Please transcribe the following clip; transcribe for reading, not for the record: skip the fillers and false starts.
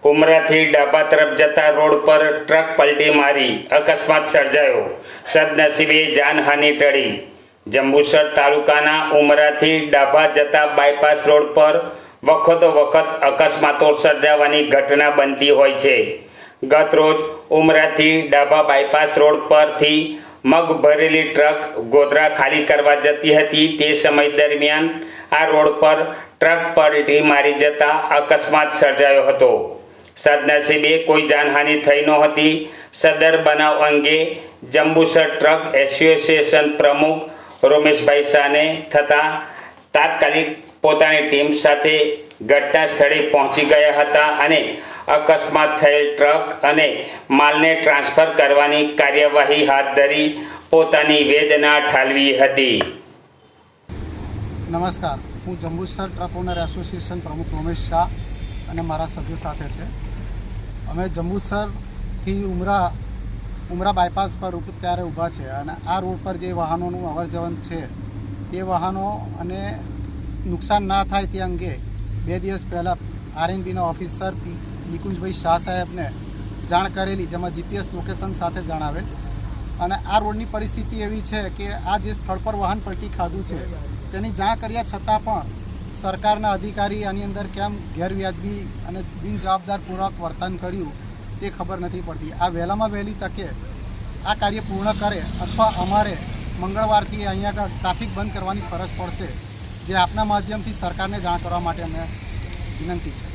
ઉમરાથી ડાબા તરફ જતા રોડ પર ટ્રક પલટી મારી અકસ્માત સર્જાયો. સદનસીબે જાનહાનિ ટળી. જંબુસર તાલુકાના ઉમરાથી ડાબા જતા બાયપાસ રોડ પર વખતો વખત અકસ્માતો સર્જાવાની ઘટના બનતી હોય છે. ગત રોજ ઉમરાથી ડાબા બાયપાસ રોડ પરથી મગ ભરેલી ટ્રક ગોધરા ખાલી કરવા જતી હતી. તે સમય દરમિયાન આ રોડ પર ટ્રક પલટી મારી જતા અકસ્માત સર્જાયો હતો. સદનસીબે કોઈ જાનહાનિ થઈ નહોતી. સદર બનાવ અંગે જંબુસર ટ્રક એસોસિએશન પ્રમુખ રોમેશભાઈ શાહને થતાં તાત્કાલિક પોતાની ટીમ સાથે ઘટના સ્થળે પહોંચી ગયા હતા અને અકસ્માત થયેલ ટ્રક અને માલને ટ્રાન્સફર કરવાની કાર્યવાહી હાથ ધરી પોતાની વેદના ઠાલવી હતી. નમસ્કાર, હું જંબુસર ટ્રક ઓનર એસોસિએશન પ્રમુખ રોમેશ શાહ અને મારા સભ્યો સાથે છે. અમે જંબુસરથી ઉમરા બાયપાસ પર ત્યારે ઊભા છે અને આ રોડ પર જે વાહનોનું અવરજવર છે તે વાહનો અને નુકસાન ના થાય તે અંગે 2 દિવસ પહેલાં આરએનબીના ઓફિસર નિકુંજભાઈ શાહ સાહેબને જાણ કરેલી, જેમાં જીપીએસ લોકેશન સાથે જણાવેલ. અને આ રોડની પરિસ્થિતિ એવી છે કે આ જે સ્થળ પર વાહન પલટી ખાધું છે તેની જાણ કર્યા છતાં પણ સરકારના અધિકારી આની અંદર કેમ ગેરવ્યાજબી અને બિનજવાબદારપૂર્વક વર્તન કર્યું તે ખબર નથી પડતી. આ વહેલામાં વહેલી તકે આ કાર્ય પૂર્ણ કરે અથવા અમારે મંગળવારથી અહીંયા ટ્રાફિક બંધ કરવાની ફરજ પડશે, જે આપના માધ્યમથી સરકારને જાણ કરવા માટે અમે વિનંતી છે.